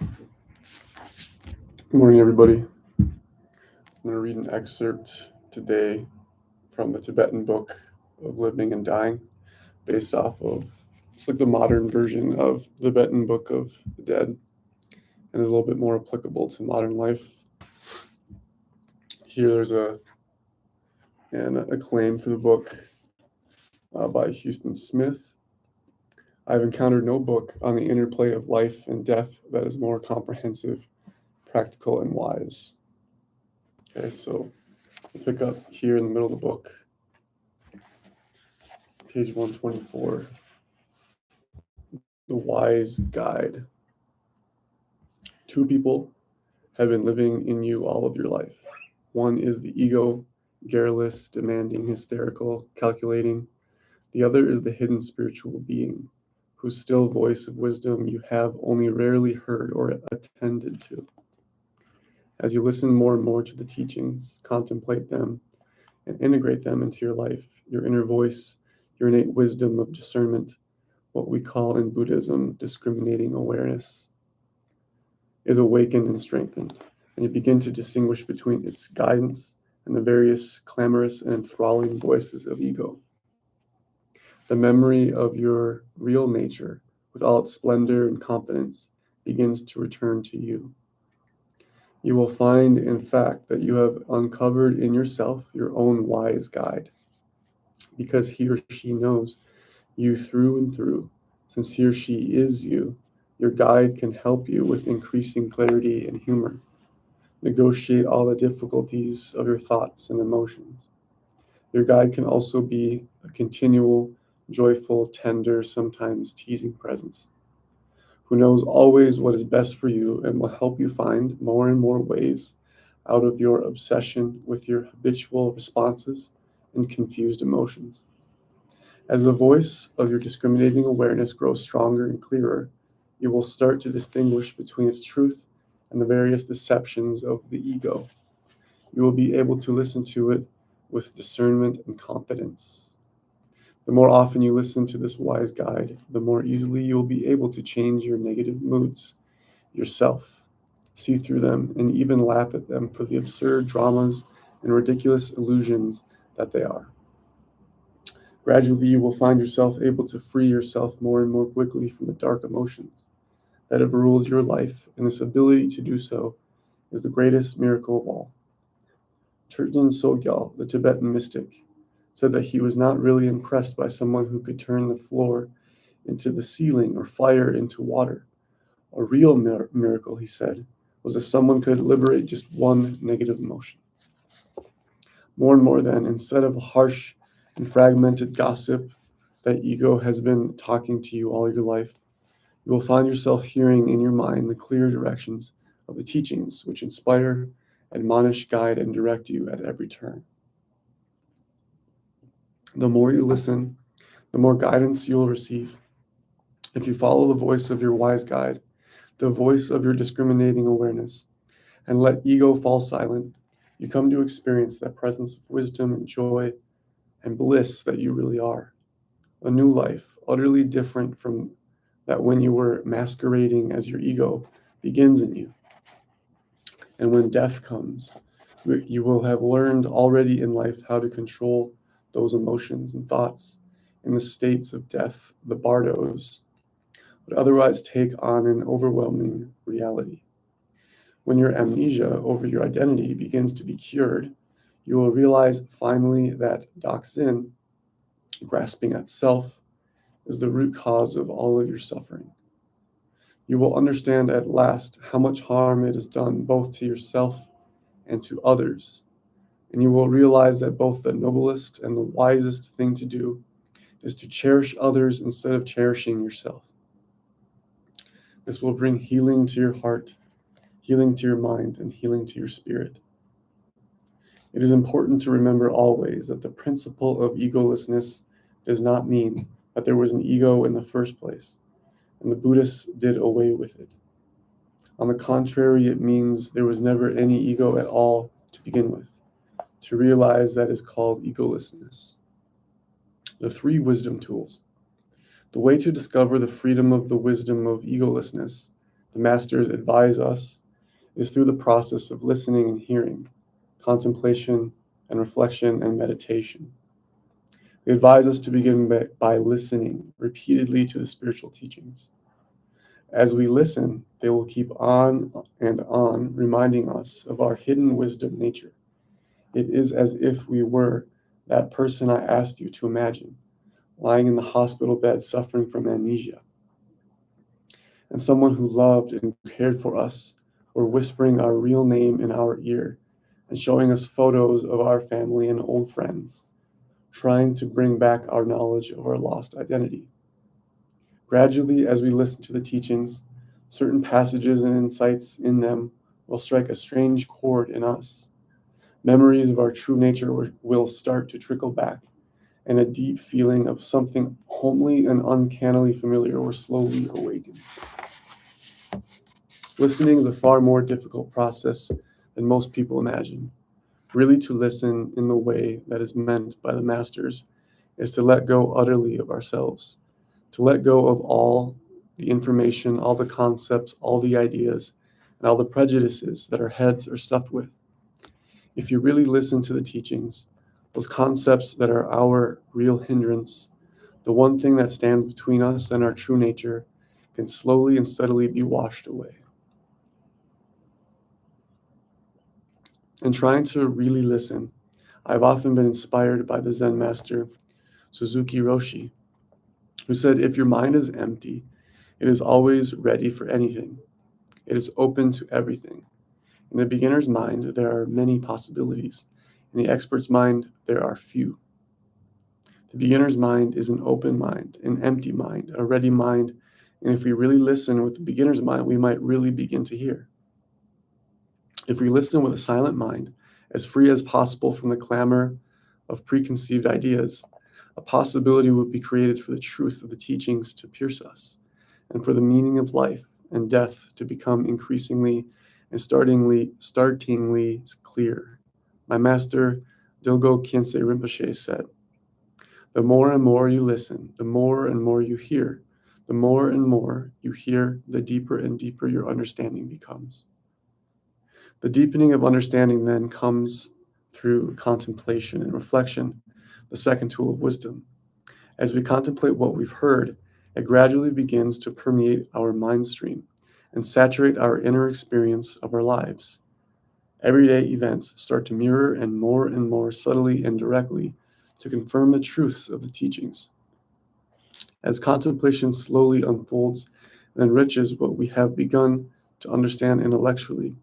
Good morning, everybody. I'm going to read an excerpt today from the Tibetan book of Living and Dying, based off of, it's like the modern version of the Tibetan Book of the Dead, and is a little bit more applicable to modern life. Here there's a claim for the book by Houston Smith. I've encountered no book on the interplay of life and death that is more comprehensive, practical, and wise. Okay, so we'll pick up here in the middle of the book, page 124, The Wise Guide. Two people have been living in you all of your life. One is the ego, garrulous, demanding, hysterical, calculating. The other is the hidden spiritual being, whose still voice of wisdom you have only rarely heard or attended to. As you listen more and more to the teachings, contemplate them, and integrate them into your life, your inner voice, your innate wisdom of discernment, what we call in Buddhism discriminating awareness, is awakened and strengthened, and you begin to distinguish between its guidance and the various clamorous and enthralling voices of ego. The memory of your real nature, with all its splendor and confidence, begins to return to you. You will find, in fact, that you have uncovered in yourself your own wise guide, because he or she knows you through and through. Since he or she is you, your guide can help you with increasing clarity and humor, negotiate all the difficulties of your thoughts and emotions. Your guide can also be a continual, joyful, tender, sometimes teasing presence, who knows always what is best for you and will help you find more and more ways out of your obsession with your habitual responses and confused emotions. As the voice of your discriminating awareness grows stronger and clearer, you will start to distinguish between its truth and the various deceptions of the ego. You will be able to listen to it with discernment and confidence. The more often you listen to this wise guide, the more easily you will be able to change your negative moods yourself, see through them, and even laugh at them for the absurd dramas and ridiculous illusions that they are. Gradually, you will find yourself able to free yourself more and more quickly from the dark emotions that have ruled your life, and this ability to do so is the greatest miracle of all. Turten Sogyal, the Tibetan mystic, said that he was not really impressed by someone who could turn the floor into the ceiling or fire into water. A real miracle, he said, was if someone could liberate just one negative emotion. More and more then, instead of harsh and fragmented gossip that ego has been talking to you all your life, you will find yourself hearing in your mind the clear directions of the teachings which inspire, admonish, guide, and direct you at every turn. The more you listen, the more guidance you will receive. If you follow the voice of your wise guide, the voice of your discriminating awareness, and let ego fall silent, you come to experience that presence of wisdom and joy and bliss that you really are. A new life, utterly different from that when you were masquerading as your ego, begins in you. And when death comes, you will have learned already in life how to control those emotions and thoughts in the states of death, the bardos, would otherwise take on an overwhelming reality. When your amnesia over your identity begins to be cured, you will realize finally that Doxin, grasping at self, is the root cause of all of your suffering. You will understand at last how much harm it has done both to yourself and to others, and you will realize that both the noblest and the wisest thing to do is to cherish others instead of cherishing yourself. This will bring healing to your heart, healing to your mind, and healing to your spirit. It is important to remember always that the principle of egolessness does not mean that there was an ego in the first place, and the Buddhists did away with it. On the contrary, it means there was never any ego at all to begin with. To realize that is called egolessness. The three wisdom tools. The way to discover the freedom of the wisdom of egolessness the masters advise us is through the process of listening and hearing, contemplation and reflection and meditation. They advise us to begin by listening repeatedly to the spiritual teachings. As we listen, they will keep on and on reminding us of our hidden wisdom nature. It is as if we were that person I asked you to imagine, lying in the hospital bed suffering from amnesia, and someone who loved and cared for us were whispering our real name in our ear and showing us photos of our family and old friends, trying to bring back our knowledge of our lost identity. Gradually, as we listen to the teachings, certain passages and insights in them will strike a strange chord in us. Memories of our true nature will start to trickle back, and a deep feeling of something homely and uncannily familiar will slowly awaken. Listening is a far more difficult process than most people imagine. Really, to listen in the way that is meant by the masters is to let go utterly of ourselves, to let go of all the information, all the concepts, all the ideas, and all the prejudices that our heads are stuffed with. If you really listen to the teachings, those concepts that are our real hindrance, the one thing that stands between us and our true nature, can slowly and steadily be washed away. In trying to really listen, I've often been inspired by the Zen master Suzuki Roshi, who said, "If your mind is empty, it is always ready for anything. It is open to everything. In the beginner's mind, there are many possibilities. In the expert's mind, there are few. The beginner's mind is an open mind, an empty mind, a ready mind, and if we really listen with the beginner's mind, we might really begin to hear. If we listen with a silent mind, as free as possible from the clamor of preconceived ideas, a possibility would be created for the truth of the teachings to pierce us, and for the meaning of life and death to become increasingly and startingly clear." My master, Dilgo Khyentse Rinpoche, said, "The more and more you listen, the more and more you hear. The more and more you hear, the deeper and deeper your understanding becomes." The deepening of understanding then comes through contemplation and reflection, the second tool of wisdom. As we contemplate what we've heard, it gradually begins to permeate our mind stream and saturate our inner experience of our lives. Everyday events start to mirror and more subtly and directly to confirm the truths of the teachings. As contemplation slowly unfolds and enriches what we have begun to understand intellectually,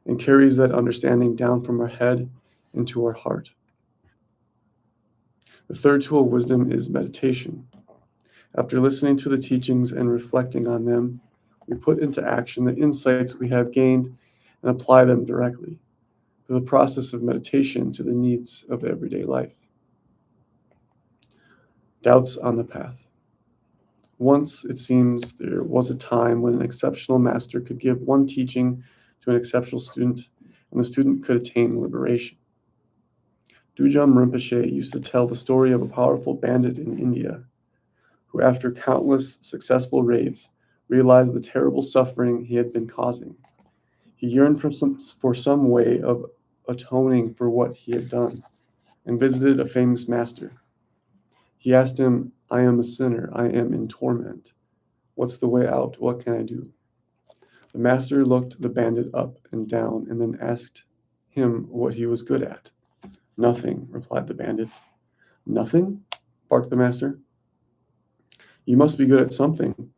and carries that understanding down from our head into our heart. The third tool of wisdom is meditation. After listening to the teachings and reflecting on them, we put into action the insights we have gained and apply them directly through the process of meditation to the needs of everyday life. Doubts on the path. Once, it seems, there was a time when an exceptional master could give one teaching to an exceptional student, and the student could attain liberation. Dujam Rinpoche used to tell the story of a powerful bandit in India, who after countless successful raids realized the terrible suffering he had been causing. He yearned for some way of atoning for what he had done, and visited a famous master. He asked him, "I am a sinner, I am in torment. What's the way out? What can I do?" The master looked the bandit up and down and then asked him what he was good at. "Nothing," replied the bandit. "Nothing?" barked the master. "You must be good at something."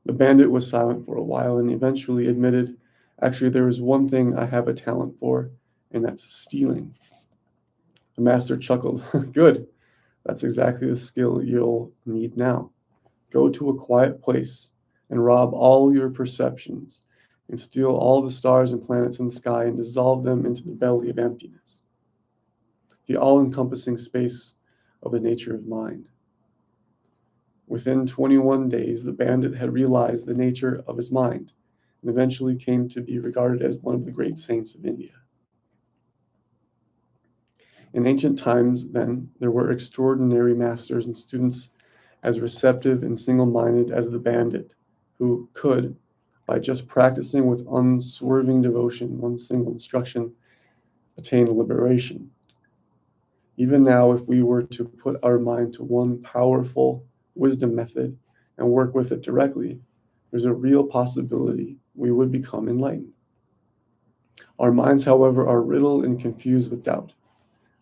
The bandit was silent for a while and eventually admitted, "Actually, there is one thing I have a talent for, and that's stealing." The master chuckled. "Good. That's exactly the skill you'll need now. Go to a quiet place and rob all your perceptions and steal all the stars and planets in the sky and dissolve them into the belly of emptiness, the all-encompassing space of the nature of mind." Within 21 days, the bandit had realized the nature of his mind and eventually came to be regarded as one of the great saints of India. In ancient times, then, there were extraordinary masters and students as receptive and single-minded as the bandit, who could, by just practicing with unswerving devotion, one single instruction, attain liberation. Even now, if we were to put our mind to one powerful wisdom method and work with it directly, there's a real possibility we would become enlightened. Our minds, however, are riddled and confused with doubt.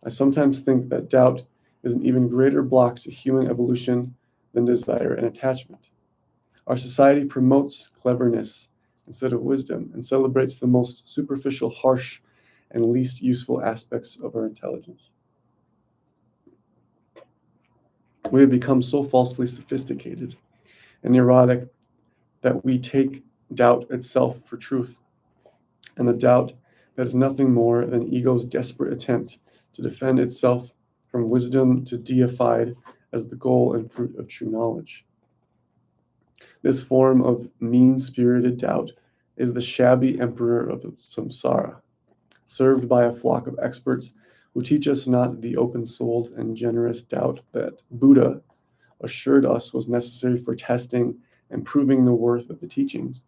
I sometimes think that doubt is an even greater block to human evolution than desire and attachment. Our society promotes cleverness instead of wisdom and celebrates the most superficial, harsh, and least useful aspects of our intelligence. We have become so falsely sophisticated and neurotic that we take doubt itself for truth, and the doubt that is nothing more than ego's desperate attempt to defend itself from wisdom to deified as the goal and fruit of true knowledge. This form of mean-spirited doubt is the shabby emperor of samsara, served by a flock of experts who teach us not the open-souled and generous doubt that Buddha assured us was necessary for testing and proving the worth of the teachings,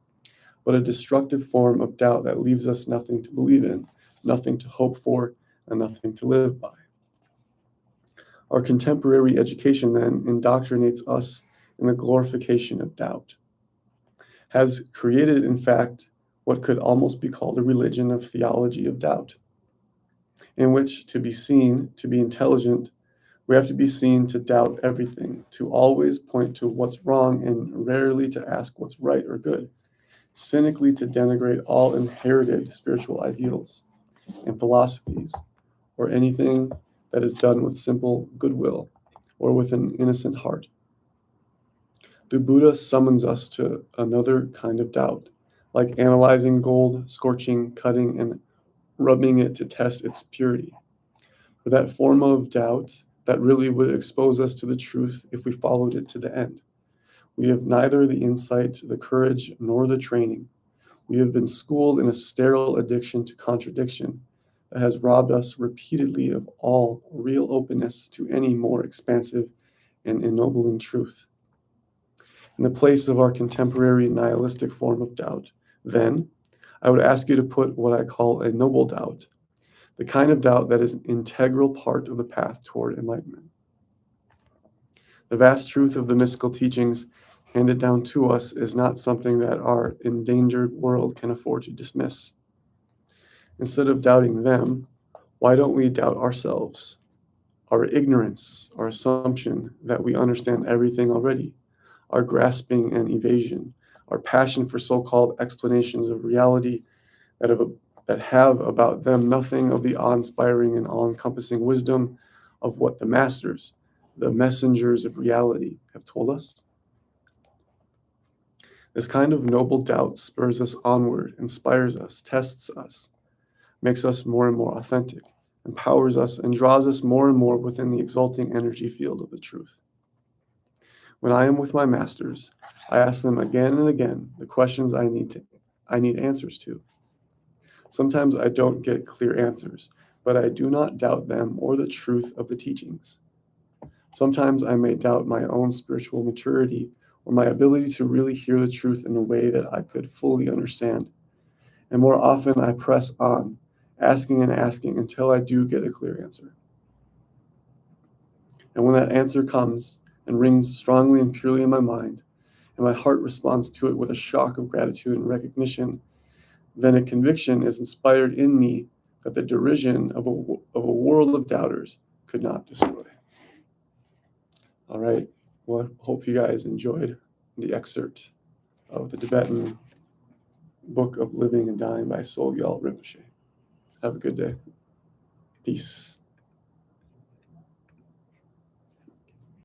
but a destructive form of doubt that leaves us nothing to believe in, nothing to hope for, and nothing to live by. Our contemporary education then indoctrinates us in the glorification of doubt, has created, in fact, what could almost be called a religion of theology of doubt, in which to be seen, to be intelligent, we have to be seen to doubt everything, to always point to what's wrong and rarely to ask what's right or good, cynically to denigrate all inherited spiritual ideals and philosophies, or anything that is done with simple goodwill or with an innocent heart. The Buddha summons us to another kind of doubt, like analyzing gold, scorching, cutting, and rubbing it to test its purity. For that form of doubt that really would expose us to the truth if we followed it to the end. We have neither the insight, the courage, nor the training. We have been schooled in a sterile addiction to contradiction that has robbed us repeatedly of all real openness to any more expansive and ennobling truth. In the place of our contemporary nihilistic form of doubt, then, I would ask you to put what I call a noble doubt, the kind of doubt that is an integral part of the path toward enlightenment. The vast truth of the mystical teachings handed down to us is not something that our endangered world can afford to dismiss. Instead of doubting them, why don't we doubt ourselves, our ignorance, our assumption that we understand everything already, our grasping and evasion, our passion for so-called explanations of reality that have about them nothing of the awe-inspiring and all-encompassing wisdom of what the masters, the messengers of reality, have told us? This kind of noble doubt spurs us onward, inspires us, tests us, makes us more and more authentic, empowers us, and draws us more and more within the exalting energy field of the truth. When I am with my masters, I ask them again and again the questions I need answers to. Sometimes I don't get clear answers, but I do not doubt them or the truth of the teachings. Sometimes I may doubt my own spiritual maturity or my ability to really hear the truth in a way that I could fully understand. And more often I press on, asking and asking until I do get a clear answer. And when that answer comes and rings strongly and purely in my mind, and my heart responds to it with a shock of gratitude and recognition, then a conviction is inspired in me that the derision of a world of doubters could not destroy. All right. Well, I hope you guys enjoyed the excerpt of the Tibetan Book of Living and Dying by Sogyal Rinpoche. Have a good day. Peace.